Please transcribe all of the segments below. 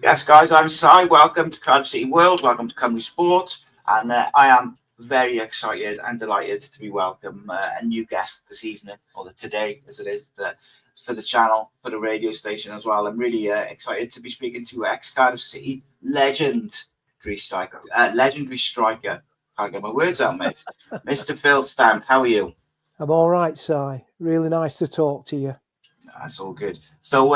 Yes, guys, I'm Si. Welcome to Cardiff City World. Welcome to Cymru Sport. And I am very excited and delighted to be welcome a new guest this evening, or today as it is, for the channel, for the radio station as well. I'm really excited to be speaking to ex-Cardiff City legendary striker. Can't get my words out, mate. Mr. Phil Stant, how are you? I'm all right, Si. Really nice to talk to you. That's all good. So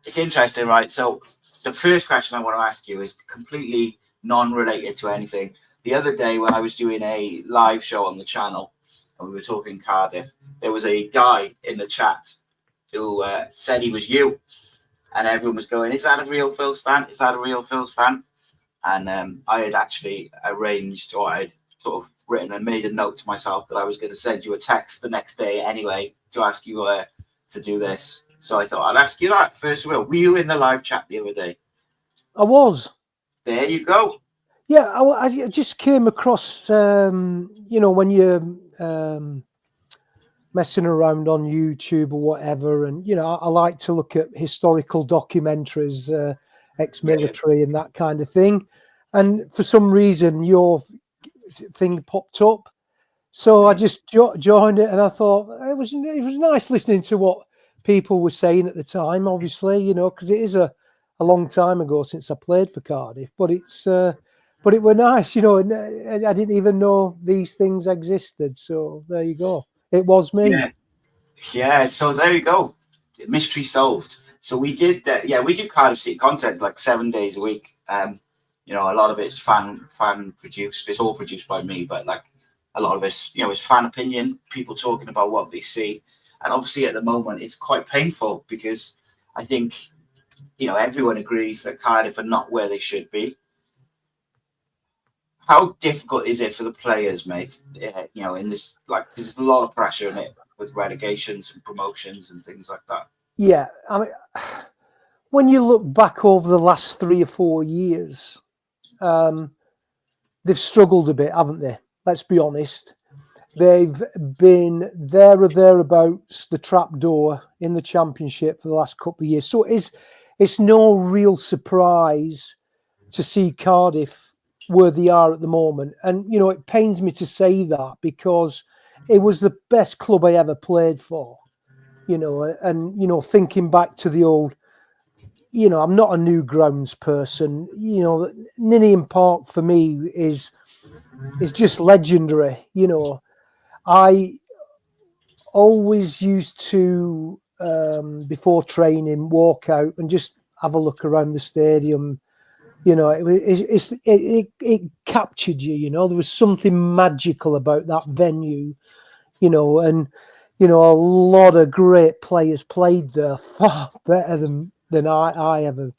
it's interesting, right? So the first question I want to ask you is completely non-related to anything. The other day when I was doing a live show on the channel and we were talking Cardiff, there was a guy in the chat who said he was you. And everyone was going, is that a real Phil Stant? Is that a real Phil Stant? And I had actually arranged, or I'd sort of written and made a note to myself that I was going to send you a text the next day anyway to ask you to do this. So I thought I'd ask you that first of all. Were you in the live chat the other day? I was. There you go. Yeah, I just came across, when you're messing around on YouTube or whatever, and, I like to look at historical documentaries, ex-military and that kind of thing. And for some reason, your thing popped up. So I just joined it, and I thought it was nice listening to what people were saying at the time, obviously, because it is a long time ago since I played for Cardiff, but it were nice, and I didn't even know these things existed. So there you go. It was me. Yeah. So there you go. Mystery solved. So we did, we do Cardiff City content like 7 days a week. A lot of it's fan produced. It's all produced by me, but like a lot of it's, it's fan opinion, people talking about what they see. And obviously at the moment, it's quite painful because I think, everyone agrees that Cardiff are not where they should be. How difficult is it for the players, mate? In this, because there's a lot of pressure in it with relegations and promotions and things like that. Yeah. I mean, when you look back over the last 3 or 4 years, they've struggled a bit, haven't they? Let's be honest. They've been there or thereabouts the trapdoor in the Championship for the last couple of years. So it's no real surprise to see Cardiff where they are at the moment. And, it pains me to say that because it was the best club I ever played for, and, thinking back to the old, I'm not a new grounds person. Ninian Park for me is just legendary. I always used to, before training, walk out and just have a look around the stadium. It captured you. There was something magical about that venue. And a lot of great players played there, far better than I ever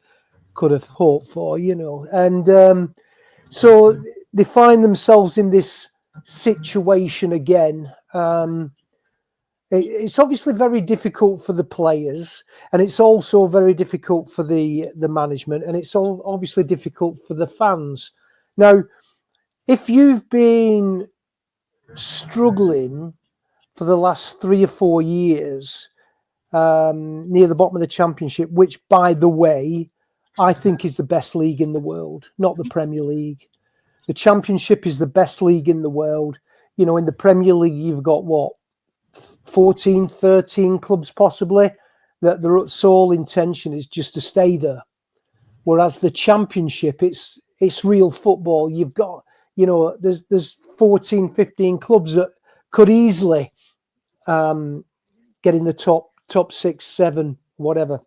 could have hoped for. And so they find themselves in this situation again. It's obviously very difficult for the players, and it's also very difficult for the management, and it's all obviously difficult for the fans. Now, if you've been struggling for the last 3 or 4 years near the bottom of the Championship, which, by the way, I think is the best league in the world, not the Premier League. The Championship is the best league in the world. In the Premier League, you've got 14, 13 clubs possibly, that their sole intention is just to stay there. Whereas the Championship, it's real football. You've got, there's 14, 15 clubs that could easily get in the top 6, 7, whatever.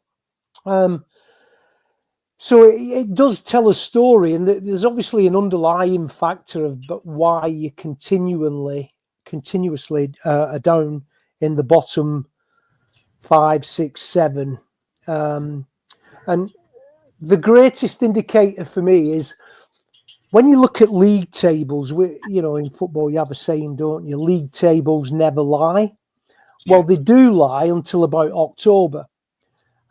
So it does tell a story, and there's obviously an underlying factor of why you continuously are down in the bottom 5, 6, 7. And the greatest indicator for me is when you look at league tables. In football you have a saying, don't you? League tables never lie. Well, they do lie until about October.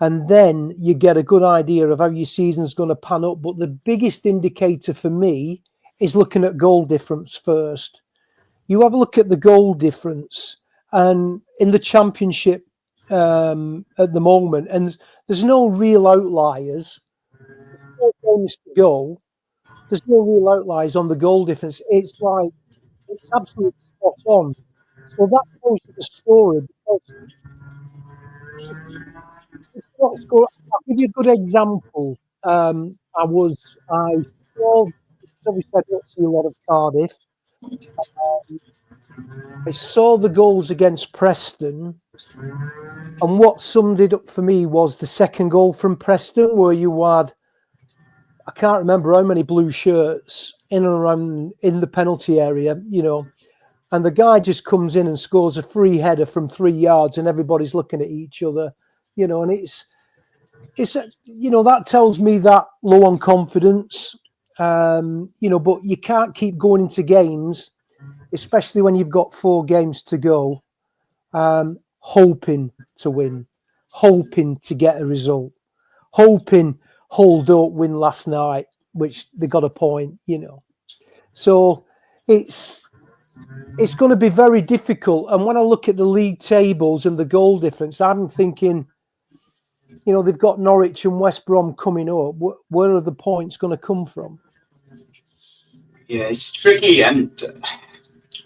And then you get a good idea of how your season's going to pan up. But the biggest indicator for me is looking at goal difference first. You have a look at the goal difference, and in the Championship at the moment, and there's no real outliers. There's 4 games to go. There's no real outliers on the goal difference. It's absolutely spot on. So that tells you the story, because it's not score. I'll give you a good example. I saw, obviously I don't see a lot of Cardiff. I saw the goals against Preston, and what summed it up for me was the second goal from Preston, where you had, I can't remember how many blue shirts in and around in the penalty area, and the guy just comes in and scores a free header from 3 yards, and everybody's looking at each other, and it's that tells me that low on confidence, but you can't keep going into games, especially when you've got 4 games to go, hoping to win, hoping to get a result, hoping Hull don't win last night, which they got a point, So it's going to be very difficult. And when I look at the league tables and the goal difference, I'm thinking, they've got Norwich and West Brom coming up. Where are the points going to come from? Yeah, it's tricky. And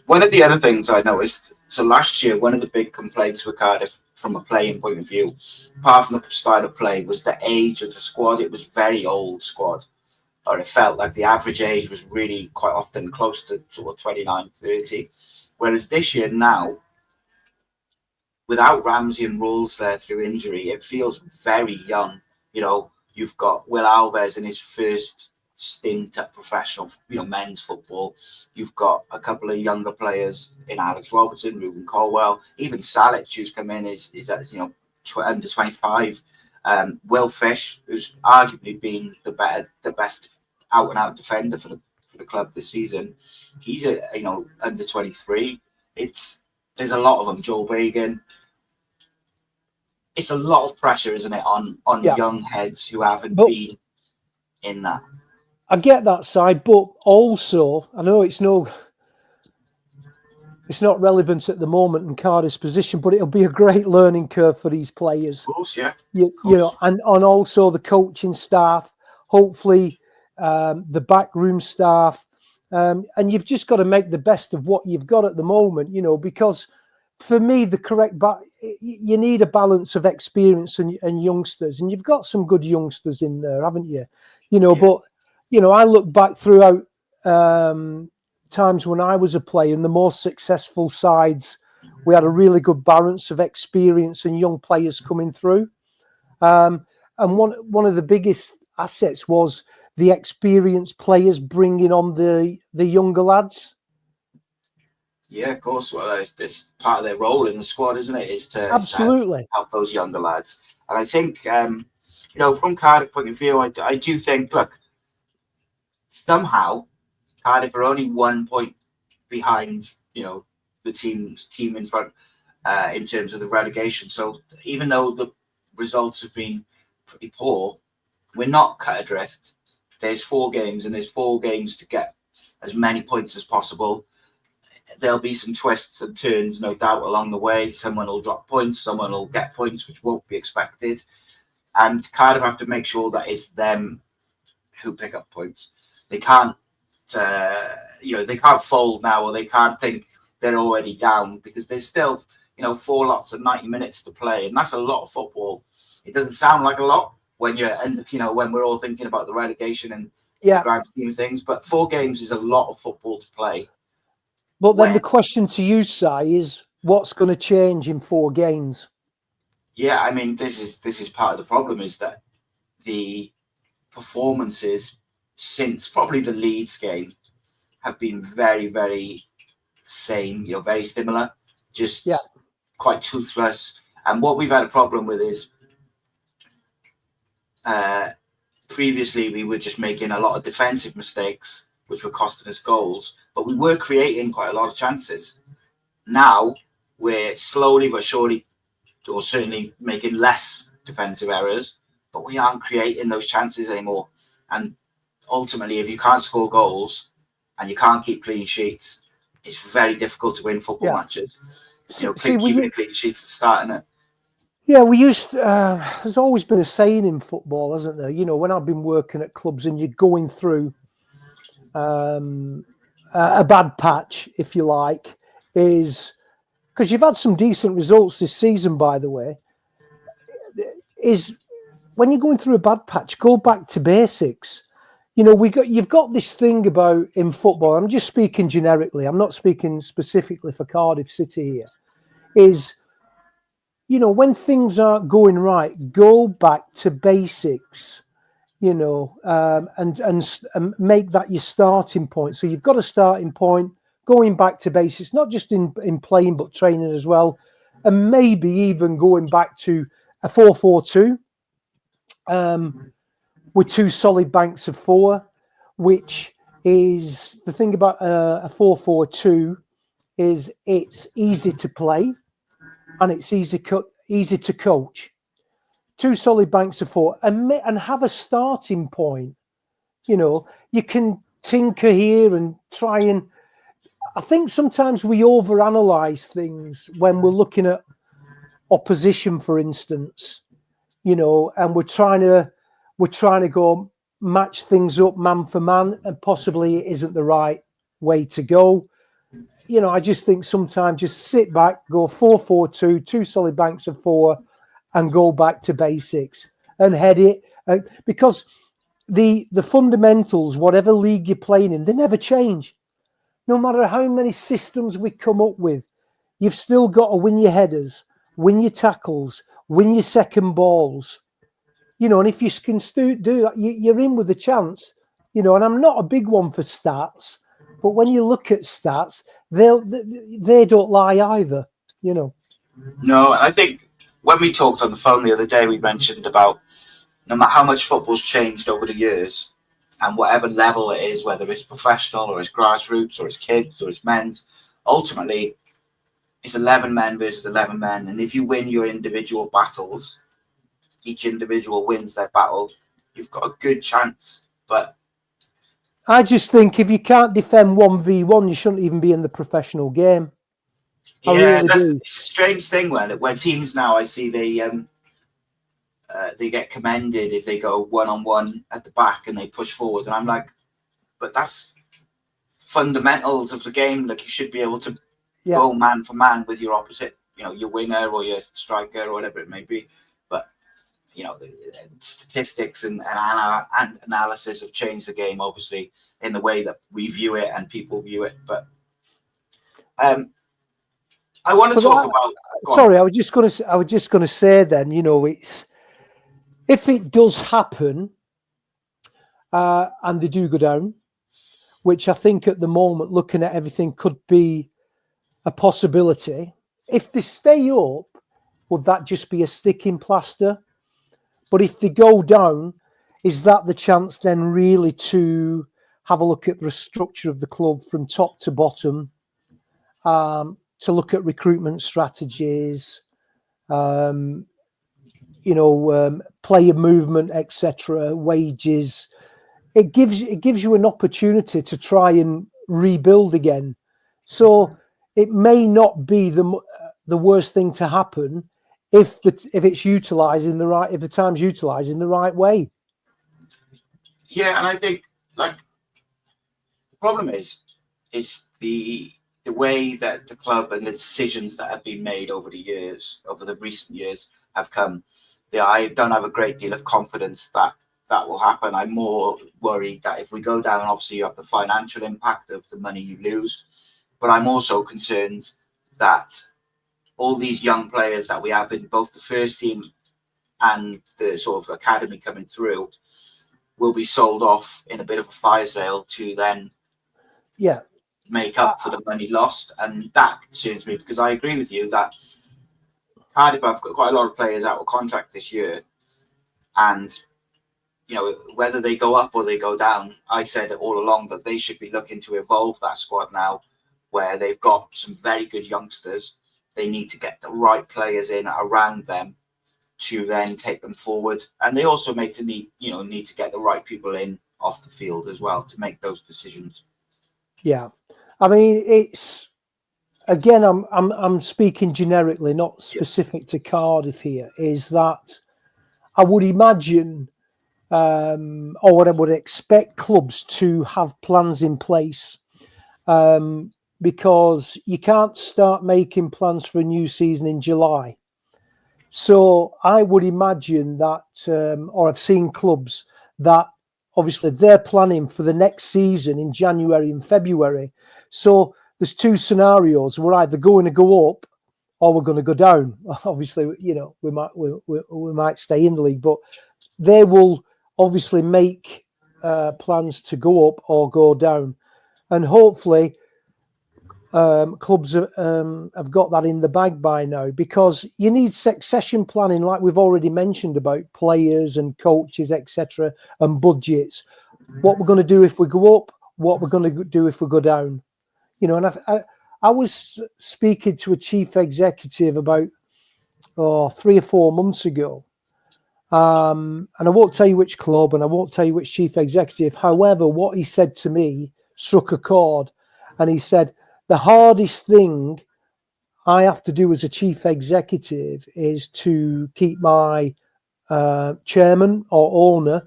one of the other things I noticed, so last year, one of the big complaints with Cardiff from a playing point of view, apart from the style of play, was the age of the squad. It was very old squad, or it felt like the average age was really quite often close to sort of 29, 30. Whereas this year now, without Ramsey and Rules there through injury, it feels very young. You've got Will Alves in his first stint at professional, men's football. You've got a couple of younger players in Alex Robertson, Ruben Colwell, even Salic, who's come in is at under 25. Will Fish, who's arguably been the best out and out defender for the club this season. He's under 23. There's a lot of them. Joel Bagan. It's a lot of pressure, isn't it, on young heads who haven't been in that. I get that side, but also I know it's not relevant at the moment in Cardiff's position, but it'll be a great learning curve for these players. Of course, yeah. And also the coaching staff, hopefully the backroom staff, and you've just got to make the best of what you've got at the moment, because for me, you need a balance of experience and youngsters, and you've got some good youngsters in there, haven't you? Yeah. But I look back throughout times when I was a player, and the more successful sides, we had a really good balance of experience and young players coming through. And one of the biggest assets was the experienced players bringing on the younger lads. Yeah, of course. Well, it's part of their role in the squad, isn't it? Is to help those younger lads. And I think, from Cardiff point of view, I do think, look, somehow Cardiff are only 1 point behind, the team in front in terms of the relegation. So even though the results have been pretty poor, we're not cut adrift. There's 4 games, and there's 4 games to get as many points as possible. There'll be some twists and turns, no doubt, along the way. Someone will drop points, someone will get points, which won't be expected. And Cardiff have to make sure that it's them who pick up points. They can't, they can't fold now, or they can't think they're already down, because there's still, 4 lots of 90 minutes to play, and that's a lot of football. It doesn't sound like a lot when when we're all thinking about the relegation and the grand scheme of things, but 4 games is a lot of football to play. But then the question to you, Si, is what's going to change in 4 games? Yeah, I mean, this is part of the problem, is that the performances since probably the Leeds game have been very, very same, very similar, just quite toothless. And what we've had a problem with is previously we were just making a lot of defensive mistakes, which were costing us goals, but we were creating quite a lot of chances. Now we're slowly but surely, or certainly making less defensive errors, but we aren't creating those chances anymore. And ultimately, if you can't score goals and you can't keep clean sheets, it's very difficult to win football matches. keeping the clean sheets at the start, isn't it? Yeah, we used. There's always been a saying in football, hasn't there? You know, when I've been working at clubs and you're going through a bad patch, if you like, is because you've had some decent results this season, by the way. Is when you're going through a bad patch, go back to basics. You know, you've got this thing about in football. I'm just speaking generically. I'm not speaking specifically for Cardiff City here. Is, you know, when things aren't going right, go back to basics. You know, and make that your starting point. So you've got a starting point, going back to basics, not just in playing but training as well, and maybe even going back to a 4-4-2 with two solid banks of four, which is the thing about a 4-4-2 is it's easy to play and it's easy to coach. Two solid banks of four and have a starting point. You know, you can tinker here and try and. I think sometimes we overanalyze things when we're looking at opposition, for instance. You know, and we're trying to go match things up man for man, and possibly it isn't the right way to go. You know, I just think sometimes just sit back, go 4-4-2, two solid banks of four, and go back to basics and head it. Because the fundamentals, whatever league you're playing in, they never change. No matter how many systems we come up with, you've still got to win your headers, win your tackles, win your second balls. You know, and if you can do that, you're in with a chance. You know, and I'm not a big one for stats, but when you look at stats, they don't lie either, you know. No, I think when we talked on the phone the other day, we mentioned about no matter how much football's changed over the years and whatever level it is, whether it's professional or it's grassroots or it's kids or it's men's, ultimately it's 11 men versus 11 men. And if you win your individual battles, each individual wins their battle, you've got a good chance. But I just think if you can't defend 1v1, you shouldn't even be in the professional game. It's a strange thing when teams now, I see they get commended if they go 1-on-1 at the back and they push forward, and I'm like, but that's fundamentals of the game. Like, you should be able to go man for man with your opposite, you know, your winger or your striker or whatever it may be. But you know, the statistics and analysis have changed the game, obviously, in the way that we view it and people view it. But I want to talk about. Sorry, I was just going to say then. You know, it's if it does happen, and they do go down, which I think at the moment, looking at everything, could be a possibility. If they stay up, would that just be a sticking plaster? But if they go down, is that the chance then really to have a look at the structure of the club from top to bottom? To look at recruitment strategies, player movement, etc., wages. It gives you an opportunity to try and rebuild again. So it may not be the worst thing to happen if it's utilising the right, if the time's utilised in the right way. Yeah, and I think the problem is the way that the club and the decisions that have been made over the recent years have come. I don't have a great deal of confidence that will happen. I'm more worried that if we go down, obviously you have the financial impact of the money you lose, but I'm also concerned that all these young players that we have in both the first team and the sort of academy coming through will be sold off in a bit of a fire sale to then make up for the money lost. And that concerns me, because I agree with you that Cardiff have got quite a lot of players out of contract this year, and you know, whether they go up or they go down, I said all along that they should be looking to evolve that squad now, where they've got some very good youngsters. They need to get the right players in around them to then take them forward, and they also need to get the right people in off the field as well to make those decisions. Yeah, I mean, it's again, I'm speaking generically, not specific to Cardiff here, is that I would imagine, or what I would expect clubs to have plans in place, because you can't start making plans for a new season in July. So I would imagine that, or I've seen clubs that obviously they're planning for the next season in January and February. So there's two scenarios. We're either going to go up or we're going to go down. Obviously, you know, we might stay in the league, but they will obviously make plans to go up or go down. And hopefully clubs have got that in the bag by now, because you need succession planning, like we've already mentioned, about players and coaches, etc., and budgets. What we're going to do if we go up, what we're going to do if we go down. You know, and I was speaking to a chief executive about 3 or 4 months ago, and I won't tell you which club and I won't tell you which chief executive. However, what he said to me struck a chord, and he said, the hardest thing I have to do as a chief executive is to keep my chairman or owner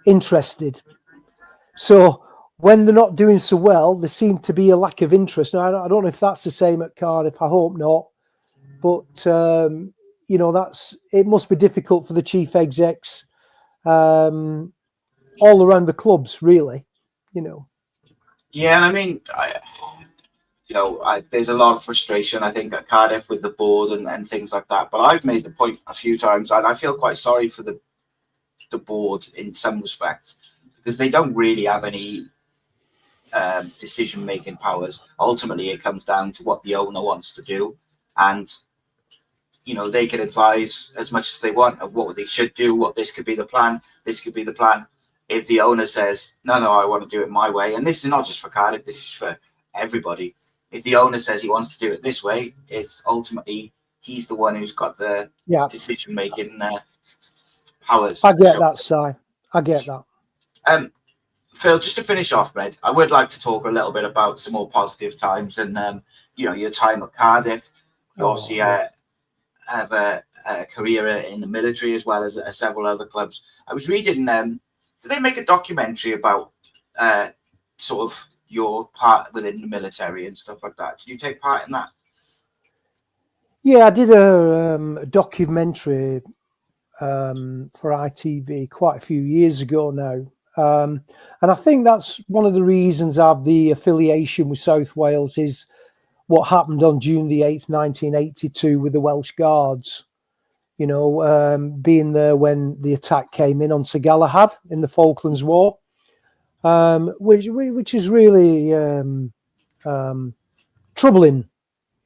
interested. So when they're not doing so well, there seems to be a lack of interest. Now, I don't know if that's the same at Cardiff. I hope not. But, you know, it must be difficult for the chief execs all around the clubs, really, you know. Yeah, and I mean, there's a lot of frustration, I think, at Cardiff with the board and things like that. But I've made the point a few times, and I feel quite sorry for the board in some respects, because they don't really have any decision-making powers. Ultimately, it comes down to what the owner wants to do, and you know, they can advise as much as they want of what they should do, what this could be the plan, this could be the plan. If the owner says, no, I want to do it my way, and this is not just for Cardiff, this is for everybody. If the owner says he wants to do it this way, it's ultimately he's the one who's got the decision-making powers. I get that, Si. I get that. Phil, just to finish off, mate, I would like to talk a little bit about some more positive times and, you know, your time at Cardiff. You obviously have a career in the military as well as several other clubs. I was reading, did they make a documentary about sort of your part within the military and stuff like that? Did you take part in that? Yeah, I did a documentary for ITV quite a few years ago now. And I think that's one of the reasons I have the affiliation with South Wales is what happened on June the 8th, 1982 with the Welsh Guards. You know, being there when the attack came in on Sir Galahad in the Falklands War, which is really troubling,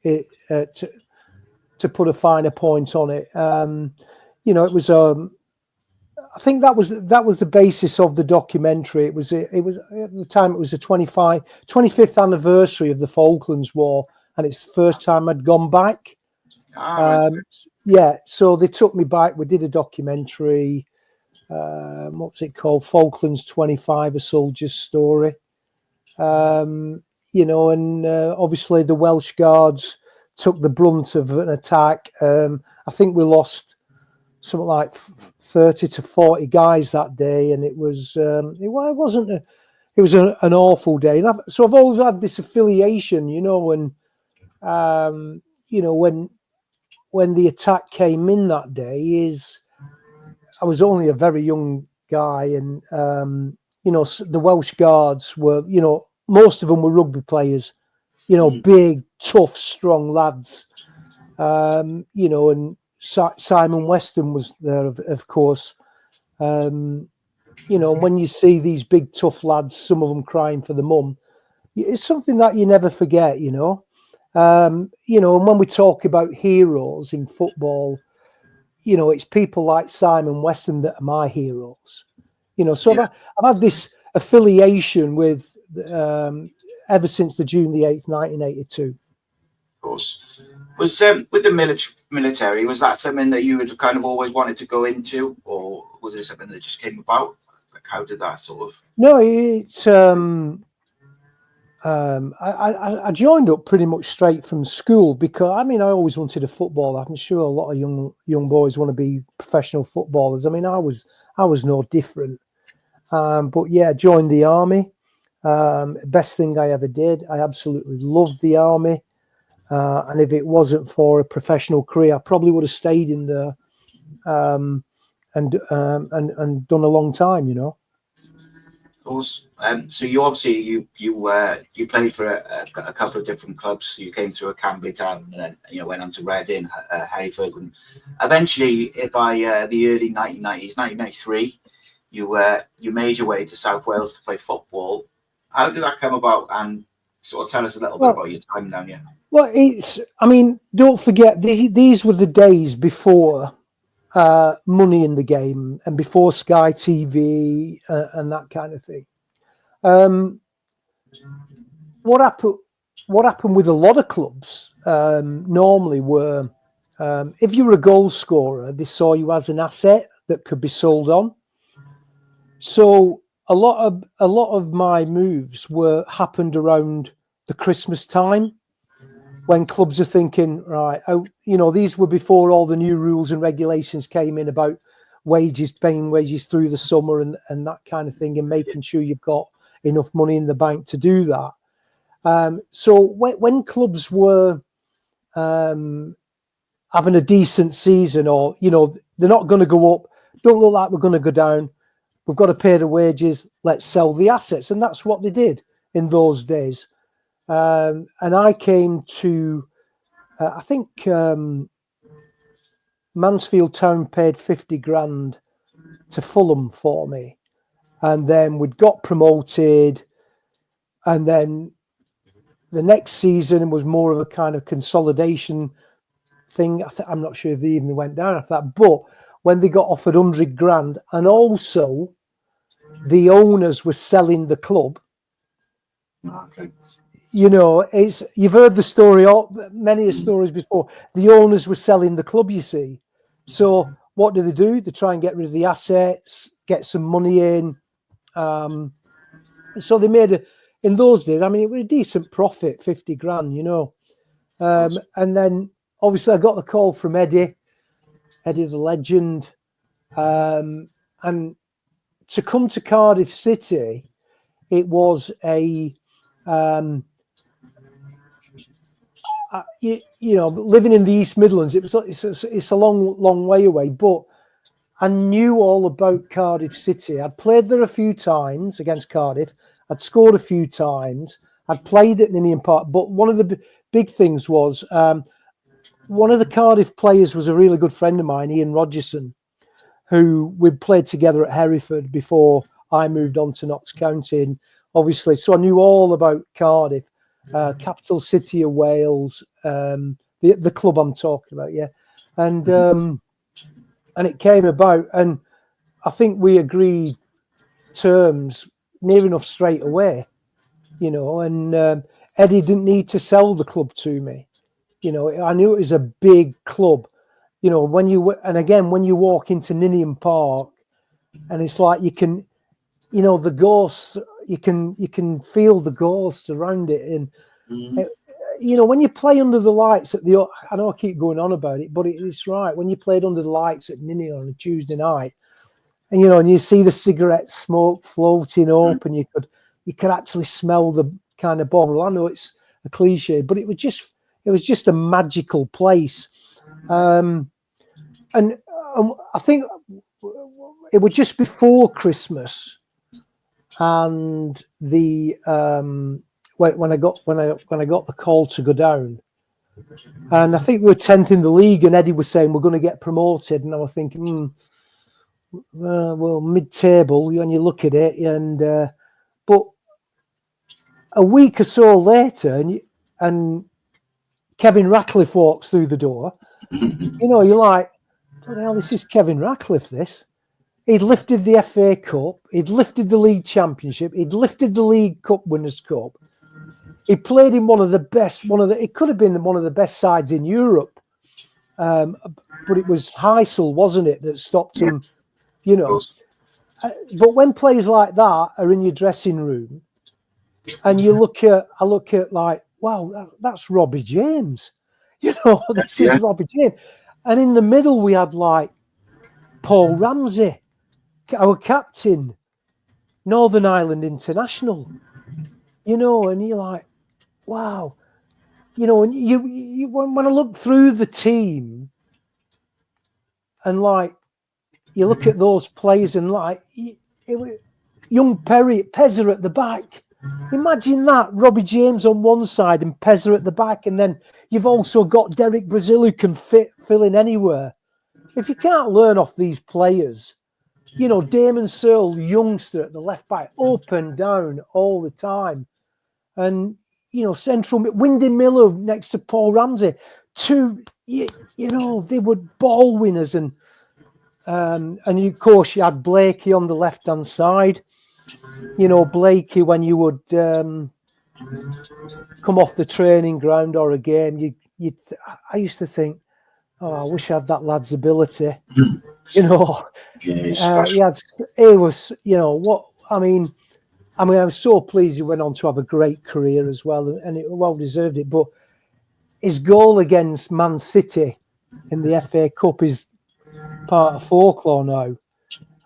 to put a finer point on it. You know, it was I think that was the basis of the documentary. It was at the time it was the 25th anniversary of the Falklands War, and it's the first time I'd gone back. Yeah, so they took me back. We did a documentary. What's it called? Falklands 25, a soldier's story. You know, and obviously the Welsh Guards took the brunt of an attack. I think we lost something like 30 to 40 guys that day, and it was it was an awful day. And so I've always had this affiliation, you know, and you know, when the attack came in that day, I was only a very young guy, and you know, the Welsh Guards were, you know, most of them were rugby players, you know, big, tough, strong lads, you know, and Simon Weston was there, of course. You know, when you see these big, tough lads, some of them crying for the mum, it's something that you never forget, you know. You know, and when we talk about heroes in football, you know, it's people like Simon Weston that are my heroes. You know, so yeah. I've had this affiliation with ever since the June the 8th, 1982. Of course. Was with the military, was that something that you had kind of always wanted to go into, or was it something that just came about? Like, how did that sort of? No, it's. I joined up pretty much straight from school because I always wanted a footballer. I'm sure a lot of young boys want to be professional footballers. I was no different. But yeah, joined the army. Best thing I ever did. I absolutely loved the army. And if it wasn't for a professional career, I probably would have stayed in there and done a long time, Of course. So you obviously you played for a couple of different clubs. So you came through a Camberley Town and then went on to Reading, Hereford, and eventually by the early 1990s, 1993, you made your way to South Wales to play football. How did that come about? And sort of tell us a little bit about your time down here. Well, don't forget these were the days before money in the game and before Sky TV and that kind of thing. What happened with a lot of clubs normally were if you were a goal scorer, they saw you as an asset that could be sold on. So a lot of my moves happened around the Christmas time, when clubs are thinking, right, these were before all the new rules and regulations came in about paying wages through the summer and that kind of thing, and making sure you've got enough money in the bank to do that. So when clubs were having a decent season, or, they're not going to go up, don't look like we're going to go down, we've got to pay the wages, let's sell the assets. And that's what they did in those days. And I came to, I think Mansfield Town paid 50 grand to Fulham for me. And then we'd got promoted. And then the next season was more of a kind of consolidation thing. I'm not sure if they even went down after that. But when they got offered 100 grand, and also the owners were selling the club. Okay. You've heard the story, many stories before. The owners were selling the club, you see. So what do? They try and get rid of the assets, get some money in. So they made in those days, it was a decent profit, 50 grand, And then obviously I got the call from Eddie the Legend. And to come to Cardiff City, it was living in the East Midlands, it's a long way away, but I knew all about Cardiff City. I'd played there a few times against Cardiff. I'd scored a few times. I'd played at Ninian Park. But one of the big things was one of the Cardiff players was a really good friend of mine, Ian Rogerson, who we'd played together at Hereford before I moved on to Notts County. And obviously, so I knew all about Cardiff. Capital City of Wales, the club I'm talking about, yeah, and it came about, and I think we agreed terms near enough straight away, and Eddie didn't need to sell the club to me, I knew it was a big club, when you walk into Ninian Park, and it's like you can, the ghosts. You can feel the ghosts around it, and when you play under the lights I know I keep going on about it, but it's right. When you played under the lights at Ninian on a Tuesday night, and and you see the cigarette smoke floating up, and you could actually smell the kind of bottle. I know it's a cliche, but it was just a magical place, and I think it was just before Christmas. And the when I got the call to go down, and I think we were 10th in the league, and Eddie was saying we're going to get promoted, and I was thinking, well, mid-table when you look at it, and but a week or so later, and Kevin Ratcliffe walks through the door, you're like, what the hell? This is Kevin Ratcliffe. This. He'd lifted the FA Cup. He'd lifted the League Championship. He'd lifted the League Cup Winners' Cup. He played in one of the best. It could have been one of the best sides in Europe, but it was Heysel, wasn't it, that stopped him? But when players like that are in your dressing room, And I look at like, wow, that's Robbie James. You know, this is Robbie James. And in the middle, we had like Paul Ramsey, our captain, Northern Ireland international. You know, and you're like, wow. You know, and you when I look through the team, and like you look at those players, and like young Pezza at the back. Imagine that, Robbie James on one side and Pezza at the back, and then you've also got Derek Brazil who can fill in anywhere. If you can't learn off these players, you know, Damon Searle, youngster at the left back, up and down all the time, and you know, central Windy Miller next to Paul Ramsey, you know, they were ball winners, and of course you had Blakey on the left hand side. You know, Blakey, when you would come off the training ground or a game, I used to think, oh, I wish I had that lad's ability. You know, it was, you know, what I mean, I was so pleased he went on to have a great career as well, and it well deserved it. But his goal against Man City in the FA Cup is part of folklore now.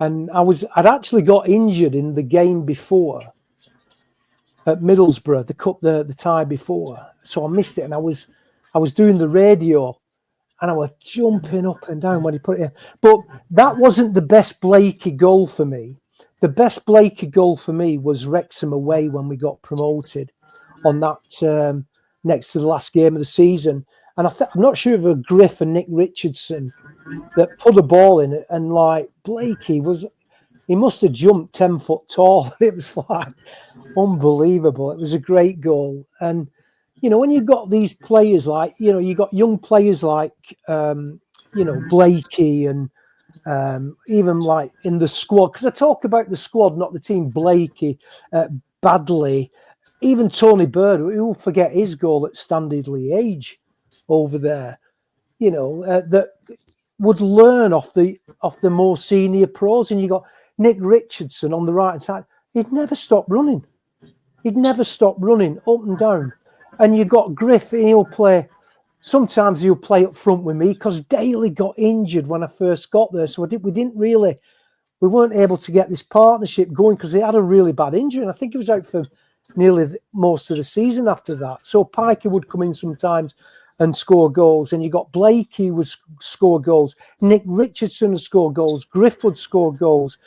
And I'd actually got injured in the game before at Middlesbrough, the cup, the tie before. So I missed it, and I was doing the radio, and I was jumping up and down when he put it in. But that wasn't the best Blakey goal for me. The best Blakey goal for me was Wrexham away when we got promoted on that next to the last game of the season. And I'm not sure if it was Griff and Nick Richardson that put the ball in it, and like Blakey he must have jumped 10 foot tall. It was like unbelievable. It was a great goal. And you know, when you've got these players like, you know, you got young players like you know, Blakey, and even like in the squad, because I talk about the squad, not the team. Blakey, Badley, even Tony Bird, who will forget his goal at Standard Liège over there, you know, that would learn off the more senior pros. And you got Nick Richardson on the right hand side. He'd never stop running. He'd never stop running up and down. And you got Griff, and sometimes he'll play up front with me, because Daly got injured when I first got there. So we weren't able to get this partnership going, because he had a really bad injury. And I think he was out for nearly most of the season after that. So Piker would come in sometimes and score goals. And you got Blakey would score goals. Nick Richardson would score goals. Griff would score goals.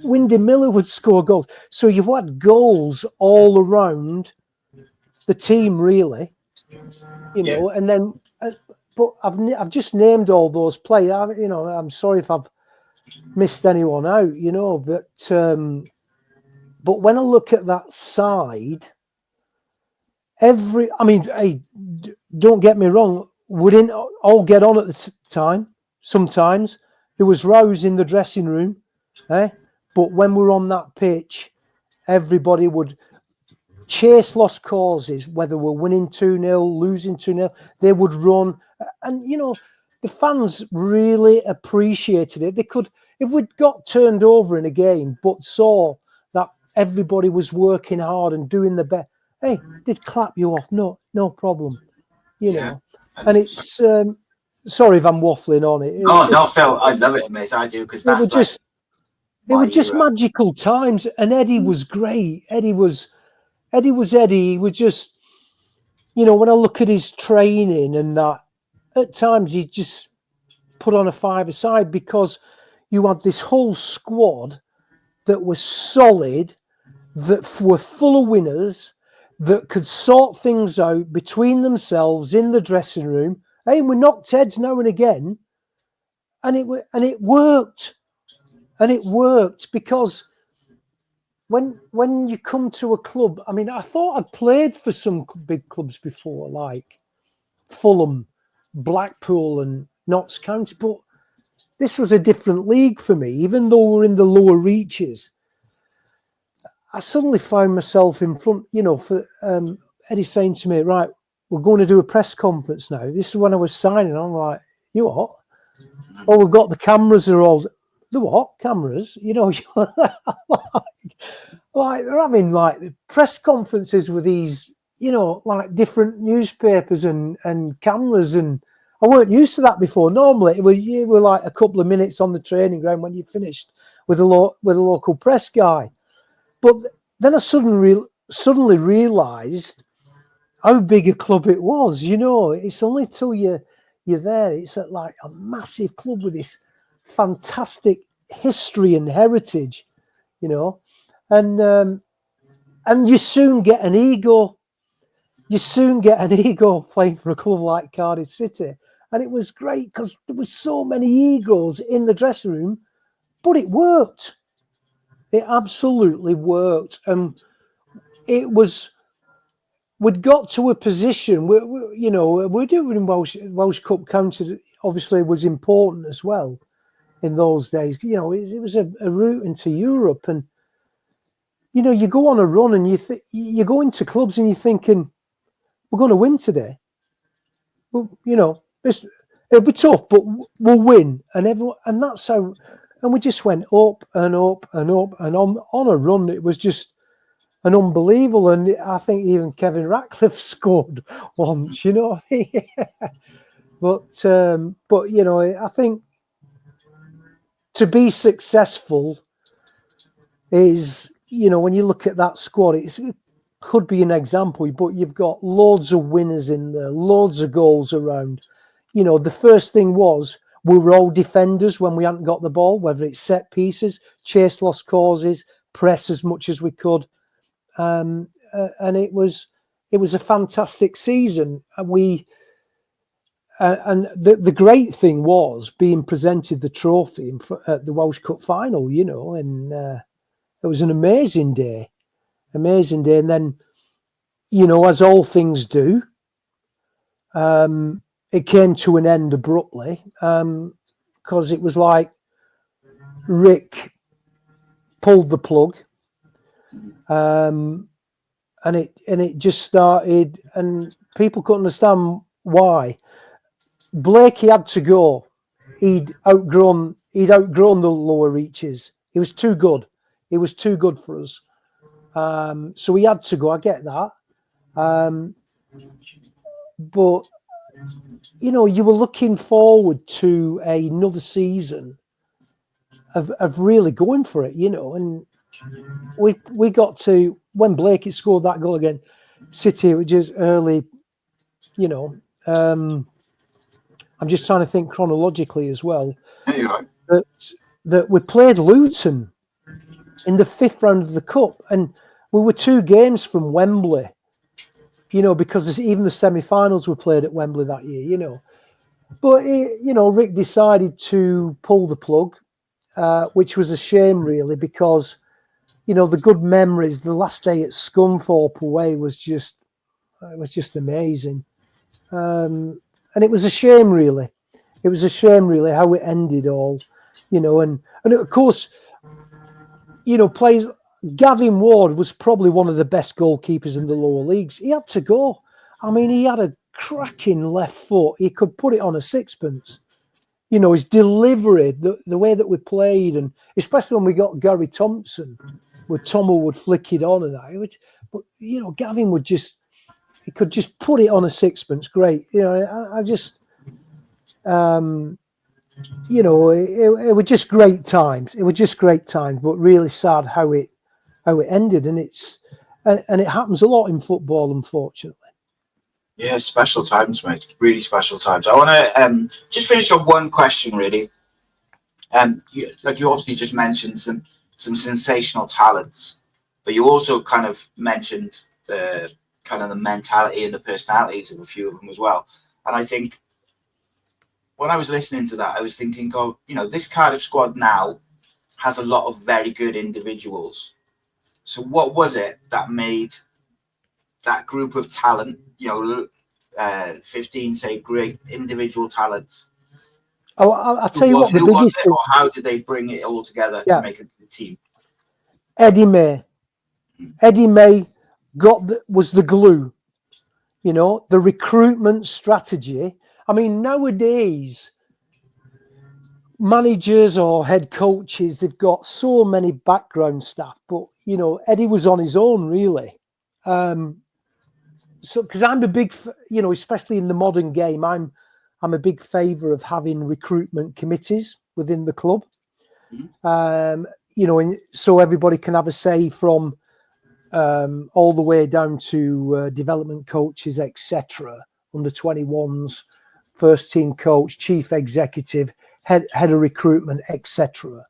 Windy Miller would score goals. So you had goals all around the team, really, you know. And then, but I've just named all those players. You know, I'm sorry if I've missed anyone out, you know, but when I look at that side, hey, don't get me wrong, we didn't all get on at the time. Sometimes there was rows in the dressing room, but when we were on that pitch, everybody would chase lost causes, whether we're winning 2-0, losing 2-0, they would run. And, you know, the fans really appreciated it. They could, if we'd got turned over in a game, but saw that everybody was working hard and doing the best, hey, they'd clap you off. No problem. You know, and it's, sorry if I'm waffling on it. No, Phil, I love it, mate. I do, because that's it were just magical times. And Eddie was great. Eddie was Eddie. He was just, you know, when I look at his training and that, at times he just put on a five-a-side, because you had this whole squad that was solid, that were full of winners, that could sort things out between themselves in the dressing room. Hey, we knocked heads now and again, and it worked. And it worked, because when you come to a club, I mean, I thought I'd played for some big clubs before, like Fulham, Blackpool and Notts County, but this was a different league for me. Even though we're in the lower reaches, I suddenly found myself in front, you know, for Eddie saying to me, right, we're going to do a press conference now. This is when I was signing. I'm like, you what? Oh, we've got the cameras are all. The what? Cameras? You know, like they're having like press conferences with these, you know, like different newspapers and cameras, and I weren't used to that before. Normally, you were like a couple of minutes on the training ground when you finished with a local press guy. But then I suddenly realised how big a club it was. You know, it's only till you're there. It's at like a massive club with this fantastic history and heritage. You know, and you soon get an ego. You soon get an ego playing for a club like Cardiff City. And it was great because there was so many egos in the dressing room, but it worked. It absolutely worked. And we'd got to a position where, you know, we're doing Welsh Cup counted, obviously was important as well in those days. You know, it was a route into Europe. And, you know, you go on a run and you go into clubs and you're thinking, we're going to win today. Well, you know, it'll be tough, but we'll win. And that's how. And we just went up and up and up and on a run. It was just an unbelievable. And I think even Kevin Ratcliffe scored once. You know, but you know, I think to be successful is, you know, when you look at that squad, it could be an example, but you've got loads of winners in there, loads of goals around. You know, the first thing was we were all defenders when we hadn't got the ball, whether it's set pieces, chase lost causes, press as much as we could. And it was a fantastic season. And the great thing was being presented the trophy at the Welsh Cup final, you know, and it was an amazing day. And then, you know, as all things do, it came to an end abruptly because it was like Rick pulled the plug, and it just started, and people couldn't understand why. Blakey had to go. He'd outgrown the lower reaches. He was too good. He was too good for us. So he had to go. I get that. But, you know, you were looking forward to another season of really going for it, you know. And we got to, when Blakey scored that goal again, City, which is early, you know. I'm just trying to think chronologically as well. That we played Luton in the 5th round of the Cup, and we were 2 games from Wembley, you know, because even the semi-finals were played at Wembley that year, you know. But, you know, Rick decided to pull the plug, which was a shame, really, because, you know, the good memories, the last day at Scunthorpe away was just amazing. And it was a shame, really. It was a shame, really, how it ended all, you know. And of course, you know, Gavin Ward was probably one of the best goalkeepers in the lower leagues. He had to go. I mean, he had a cracking left foot. He could put it on a sixpence. You know, his delivery, the way that we played, and especially when we got Gary Thompson, where Tomo would flick it on and that. But, you know, Gavin he could just put it on a sixpence. Great. You know, I just, you know, it were just great times. It were just great times, but really sad how it ended. And it happens a lot in football, unfortunately. Yeah, special times, mate. Really special times. I want to just finish on one question, really. You obviously just mentioned some sensational talents, but you also kind of mentioned the mentality and the personalities of a few of them as well. And I think when I was listening to that, I was thinking, God, you know, this Cardiff squad now has a lot of very good individuals. So what was it that made that group of talent, you know, 15, say, great individual talents? Oh, I'll tell you what, the biggest thing, or how did they bring it all together to make a good team? Eddie May. Eddie May was the glue, you know, the recruitment strategy. I mean, nowadays, managers or head coaches, they've got so many background staff, but Eddie was on his own really. So because I'm a big, especially in the modern game, I'm a big favour of having recruitment committees within the club. And so everybody can have a say from all the way down to development coaches, etc., under 21s, first team coach, chief executive, head of recruitment, etc.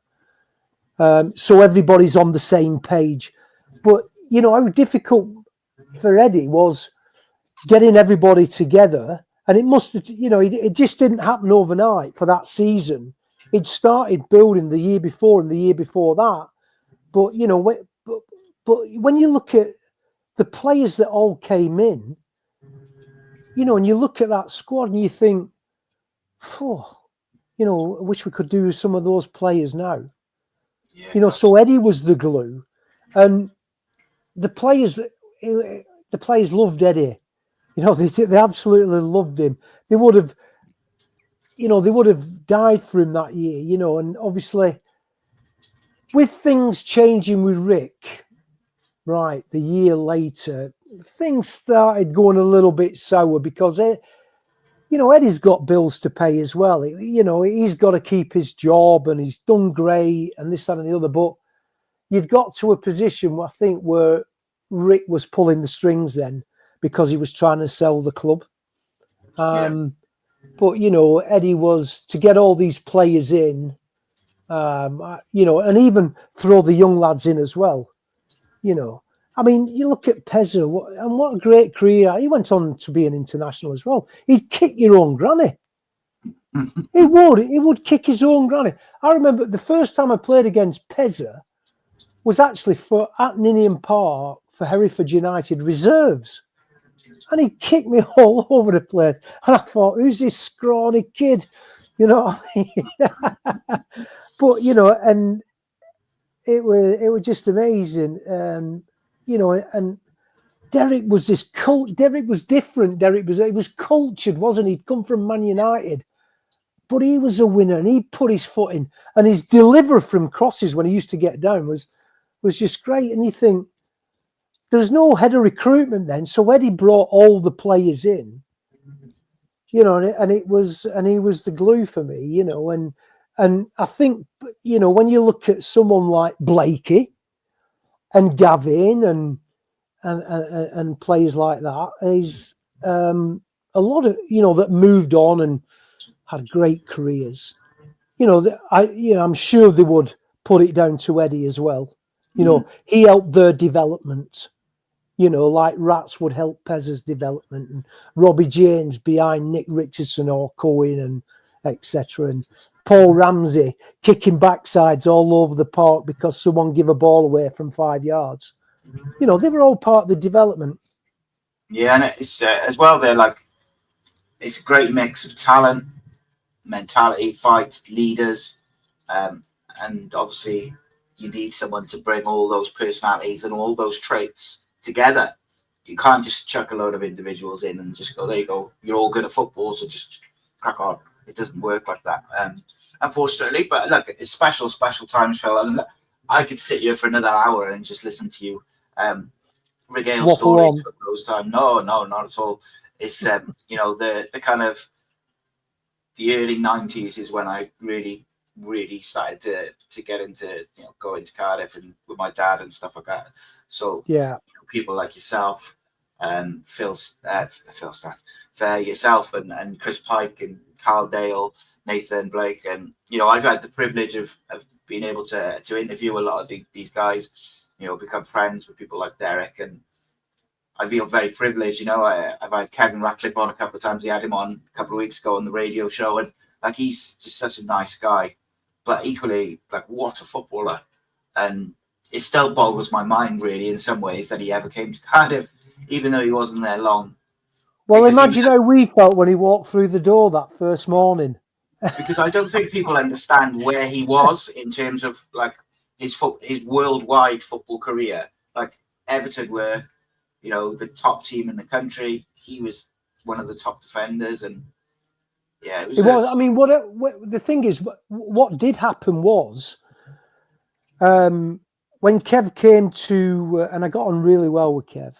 So everybody's on the same page. But how difficult for Eddie was getting everybody together, and it must have, it just didn't happen overnight for that season. It started building the year before and the year before that. But but when you look at the players that all came in, and you look at that squad and you think, oh, I wish we could do with some of those players now. Yeah, so Eddie was the glue, and the players loved Eddie. They absolutely loved him. They would have, died for him that year. And obviously, with things changing with Rick, right, the year later, things started going a little bit sour because Eddie's got bills to pay as well. He's got to keep his job, and he's done great, and this, that, and the other. But you'd got to a position, I think, where Rick was pulling the strings then because he was trying to sell the club. But Eddie was to get all these players in, and even throw the young lads in as well. I mean, you look at Pezza, and what a great career. He went on to be an international as well. He'd kick your own granny. He would kick his own granny. I remember the first time I played against Pezza was actually at Ninian Park for Hereford United reserves. And he kicked me all over the place. And I thought, who's this scrawny kid? But, and it was just amazing. And Derek was Derek was different. He was cultured, wasn't he? He'd come from Man United. But he was a winner, and he put his foot in. And his delivery from crosses when he used to get down was just great. And you think, there's no head of recruitment then, so Eddie brought all the players in, and he was the glue for me, and I think, when you look at someone like Blakey and Gavin and players like that, is a lot of that moved on and had great careers. I'm sure they would put it down to Eddie as well. He helped their development. Like Rats would help Pez's development, and Robbie James behind Nick Richardson or Cohen, and etc. And Paul Ramsey kicking backsides all over the park because someone gave a ball away from 5 yards. They were all part of the development. Yeah, and it's as well. It's a great mix of talent, mentality, fight, leaders, and obviously you need someone to bring all those personalities and all those traits together. You can't just chuck a load of individuals in and just go, there you go, you're all good at football, so just crack on. It doesn't work like that, unfortunately. But look, it's special times, Phil, and I could sit here for another hour and just listen to you regale stories from those times. No, not at all. It's the kind of the early 90s is when I really started to get into going to Cardiff and with my dad and stuff like that. So people like yourself, Phil Stant, yourself and Chris Pike and Carl Dale, Nathan Blake, and I've had the privilege of being able to interview a lot of these guys, become friends with people like Derek, and I feel very privileged. I've had Kevin Ratcliffe on a couple of times. He had him on a couple of weeks ago on the radio show, and he's just such a nice guy, but equally what a footballer. And it still boggles my mind really in some ways that he ever came to Cardiff, even though he wasn't there long. Well, imagine how we felt when he walked through the door that first morning. Because I don't think people understand where he was in terms of his worldwide football career. Everton were, the top team in the country. He was one of the top defenders, and Yeah, it was. I mean, what the thing is, what did happen was, when Kev came to, and I got on really well with Kev.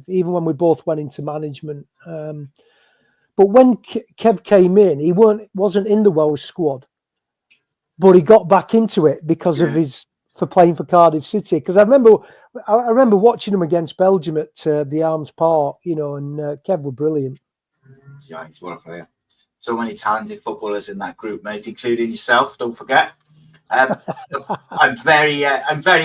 Even when we both went into management. But when Kev came in, he wasn't in the Welsh squad, but he got back into it because of for playing for Cardiff City. Because I remember watching him against Belgium at the Arms Park, and Kev were brilliant. Yeah, he's one player. So many talented footballers in that group, mate, including yourself. Don't forget. I'm very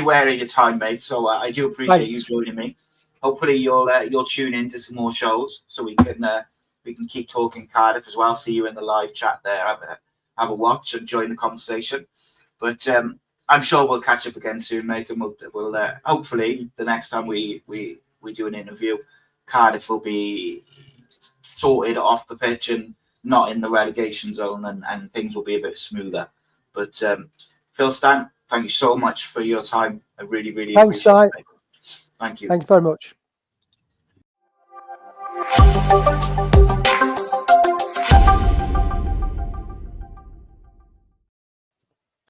wary of your time, mate. So I do appreciate you joining me. Hopefully, you'll tune in to some more shows so we can keep talking Cardiff as well. See you in the live chat there. Have a watch and join the conversation. But I'm sure we'll catch up again soon, mate. And we'll hopefully the next time we do an interview, Cardiff will be sorted off the pitch and not in the relegation zone, and things will be a bit smoother. But Phil, Stan, thank you so much for your time. I really appreciate it. Thank you. Thank you very much.